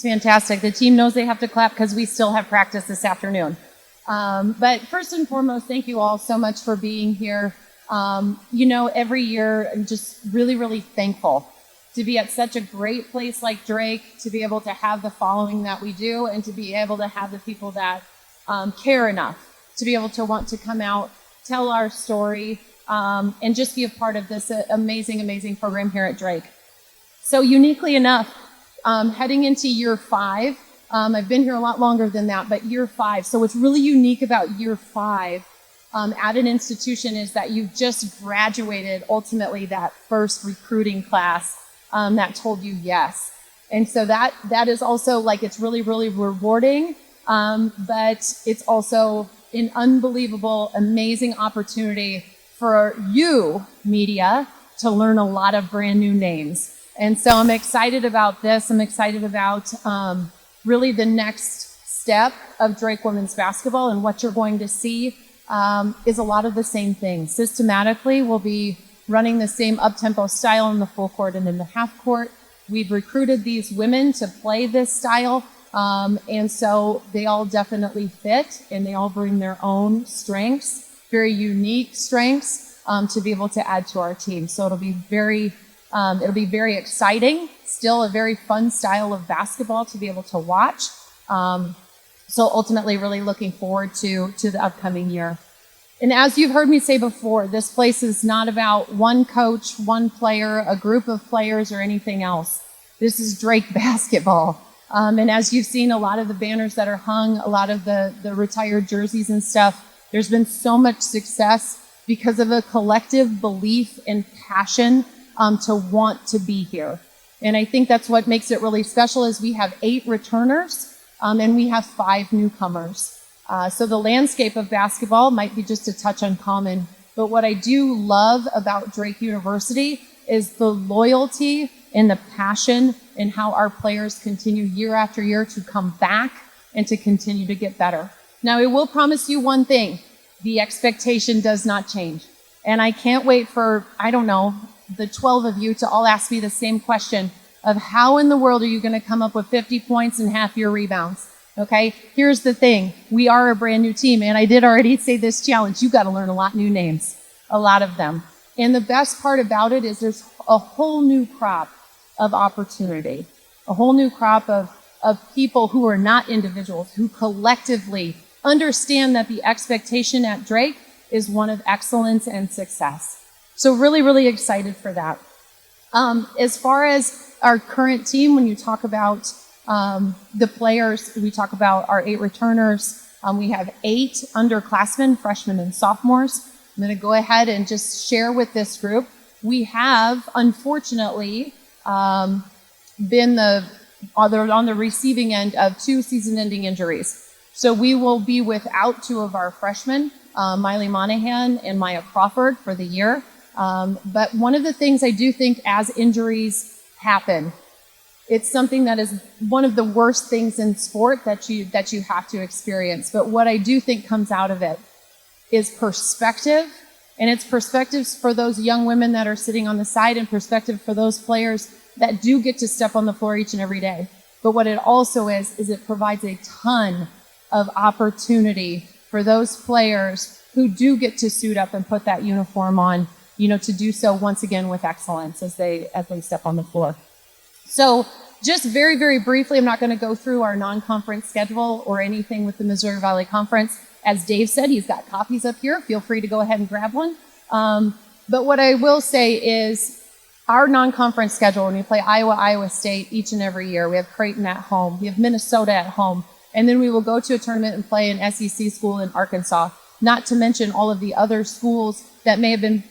fantastic. The team knows they have to clap because we still have practice this afternoon. But first and foremost, thank you all so much for being here. Every year I'm just really, really thankful to be at such a great place like Drake, to be able to have the following that we do, and to be able to have the people that care enough to be able to want to come out, tell our story, and just be a part of this amazing, amazing program here at Drake. So uniquely enough, heading into year 5, I've been here a lot longer than that, but year 5. So what's really unique about year 5 at an institution is that you've just graduated ultimately that first recruiting class that told you yes. And so that is also like, it's really, really rewarding, but it's also an unbelievable, amazing opportunity for you, media, to learn a lot of brand new names. And so I'm excited about this. I'm excited about really the next step of Drake women's basketball, and what you're going to see is a lot of the same things. Systematically, we'll be running the same up-tempo style in the full court and in the half court. We've recruited these women to play this style, and so they all definitely fit, and they all bring their own strengths, very unique strengths, to be able to add to our team. So it'll be very exciting, still a very fun style of basketball to be able to watch. So ultimately really looking forward to the upcoming year. And as you've heard me say before, this place is not about one coach, one player, a group of players, or anything else. This is Drake basketball. And as you've seen, a lot of the banners that are hung, a lot of the retired jerseys and stuff, there's been so much success because of a collective belief and passion to want to be here. And I think that's what makes it really special, is we have 8 returners and we have 5 newcomers. So the landscape of basketball might be just a touch uncommon, but what I do love about Drake University is the loyalty and the passion, and how our players continue year after year to come back and to continue to get better. Now, I will promise you one thing: the expectation does not change. And I can't wait for, the 12 of you to all ask me the same question of how in the world are you going to come up with 50 points and half your rebounds? Okay, here's the thing. We are a brand new team, and I did already say this challenge. You got to learn a lot new names, a lot of them. And the best part about it is there's a whole new crop of opportunity, a whole new crop of people who are not individuals, who collectively understand that the expectation at Drake is one of excellence and success. So really, really excited for that. As far as our current team, when you talk about the players, we talk about our 8 returners. We have 8 underclassmen, freshmen and sophomores. I'm going to go ahead and just share with this group. We have, unfortunately, been on the receiving end of 2 season-ending injuries. So we will be without 2 of our freshmen, Miley Monahan and Maya Crawford, for the year. But one of the things I do think, as injuries happen, it's something that is one of the worst things in sport that you have to experience. But what I do think comes out of it is perspective, and it's perspectives for those young women that are sitting on the side, and perspective for those players that do get to step on the floor each and every day. But what it also is it provides a ton of opportunity for those players who do get to suit up and put that uniform on, to do so once again with excellence as they step on the floor. So just very, very briefly, I'm not going to go through our non-conference schedule or anything with the Missouri Valley Conference. As Dave said, he's got copies up here. Feel free to go ahead and grab one. But what I will say is our non-conference schedule, when we play Iowa, Iowa State each and every year, we have Creighton at home, we have Minnesota at home, and then we will go to a tournament and play an SEC school in Arkansas, not to mention all of the other schools that may have been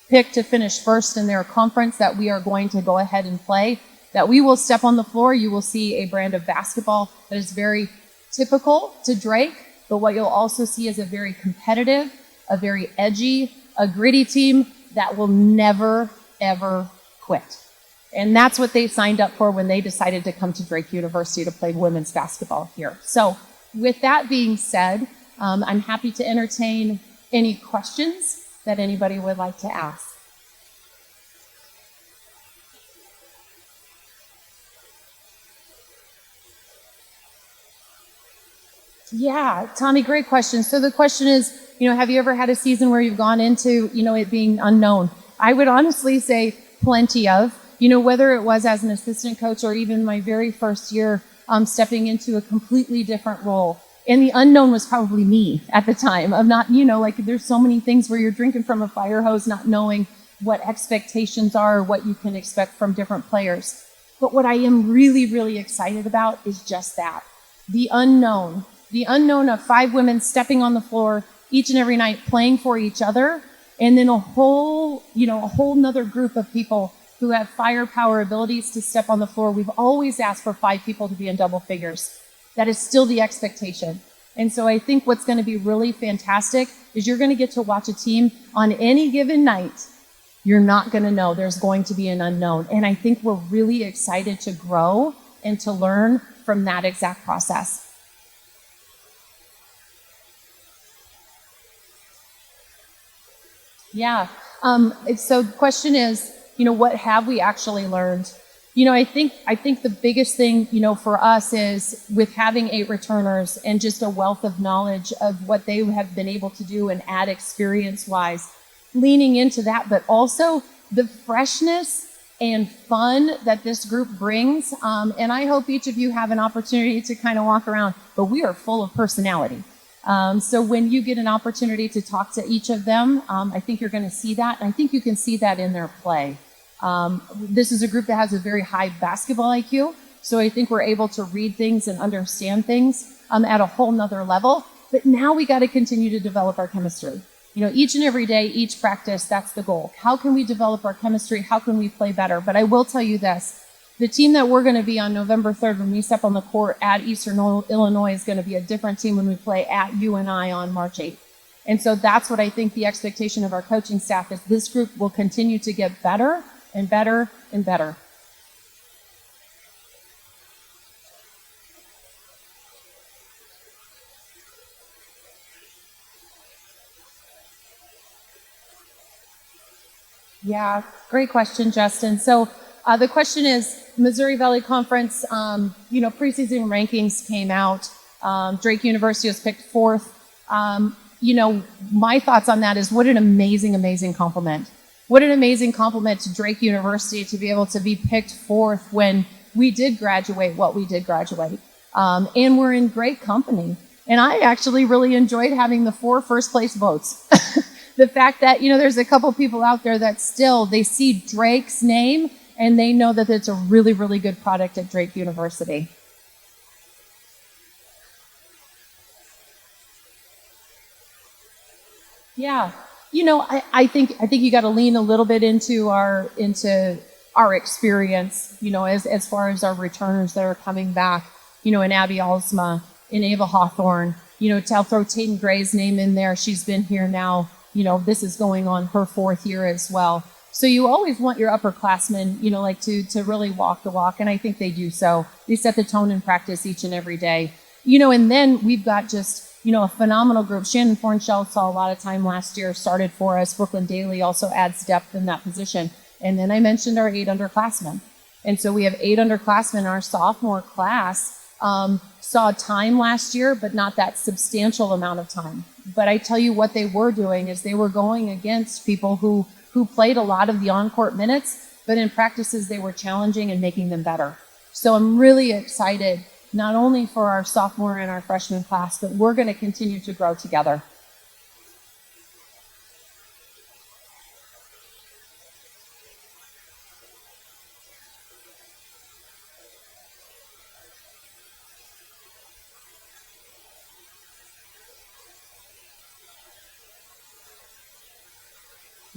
picked to finish first in their conference that we are going to go ahead and play, that we will step on the floor. You will see a brand of basketball that is very typical to Drake, but what you'll also see is a very competitive, a very edgy, a gritty team that will never, ever quit. And that's what they signed up for when they decided to come to Drake University to play women's basketball here. So with that being said, I'm happy to entertain any questions that anybody would like to ask. Yeah, Tommy, great question. So the question is, have you ever had a season where you've gone into, it being unknown? I would honestly say plenty of, whether it was as an assistant coach or even my very first year stepping into a completely different role. And the unknown was probably me at the time of not, there's so many things where you're drinking from a fire hose, not knowing what expectations are or what you can expect from different players. But what I am really, really excited about is just that. The unknown of 5 women stepping on the floor each and every night playing for each other, and then a whole nother group of people who have firepower abilities to step on the floor. We've always asked for 5 people to be in double figures. That is still the expectation. And so I think what's going to be really fantastic is you're going to get to watch a team on any given night. You're not going to know. There's going to be an unknown. And I think we're really excited to grow and to learn from that exact process. Yeah. So the question is, what have we actually learned? I think the biggest thing, for us is with having 8 returners and just a wealth of knowledge of what they have been able to do and add experience-wise, leaning into that, but also the freshness and fun that this group brings. And I hope each of you have an opportunity to kind of walk around, but we are full of personality. So when you get an opportunity to talk to each of them, I think you're going to see that. And I think you can see that in their play. This is a group that has a very high basketball IQ. So I think we're able to read things and understand things at a whole nother level. But now we got to continue to develop our chemistry. Each and every day, each practice, that's the goal. How can we develop our chemistry? How can we play better? But I will tell you this. The team that we're going to be on November 3rd when we step on the court at Eastern Illinois is going to be a different team when we play at UNI on March 8th. And so that's what I think the expectation of our coaching staff is. This group will continue to get better and better and better. Yeah, great question, Justin. So the question is, Missouri Valley Conference, preseason rankings came out. Drake University was picked 4th. My thoughts on that is what an amazing, amazing compliment. What an amazing compliment to Drake University to be able to be picked 4th when we did graduate what we did graduate. And we're in great company. And I actually really enjoyed having the 4 first place votes. The fact that, there's a couple people out there that still, they see Drake's name and they know that it's a really, really good product at Drake University. Yeah. I think you got to lean a little bit into our experience, as far as our returners that are coming back, in Abby Alsma, in Ava Hawthorne, I'll throw Tatum Gray's name in there. She's been here now, this is going on her 4th year as well. So you always want your upperclassmen, to really walk the walk, and I think they do so. They set the tone in practice each and every day. And then we've got just, a phenomenal group. Shannon Fornshell saw a lot of time last year, started for us. Brooklyn Daly also adds depth in that position. And then I mentioned our 8 underclassmen. And so we have 8 underclassmen. Our sophomore class saw time last year, but not that substantial amount of time. But I tell you what they were doing is they were going against people who played a lot of the on-court minutes, but in practices they were challenging and making them better. So I'm really excited, not only for our sophomore and our freshman class, but we're going to continue to grow together.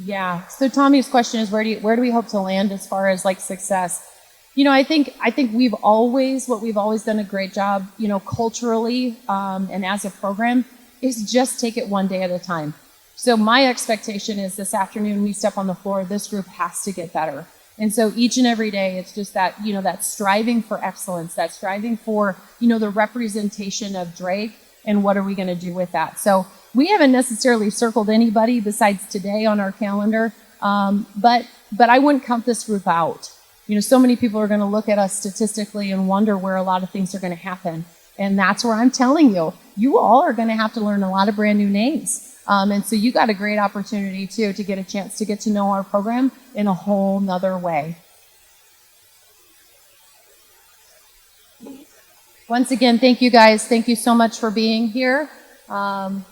Yeah. So Tommy's question is, where do we hope to land as far as success? I think we've always done a great job, culturally, and as a program is just take it one day at a time. So my expectation is this afternoon we step on the floor, this group has to get better. And so each and every day it's just that, that striving for excellence, that striving for, the representation of Drake and what are we going to do with that. So we haven't necessarily circled anybody besides today on our calendar, but I wouldn't count this group out. So many people are going to look at us statistically and wonder where a lot of things are going to happen. And that's where I'm telling you, you all are going to have to learn a lot of brand new names. And so you got a great opportunity, too, to get a chance to get to know our program in a whole nother way. Once again, thank you guys. Thank you so much for being here. And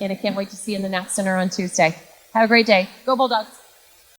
I can't wait to see you in the next center on Tuesday. Have a great day. Go Bulldogs.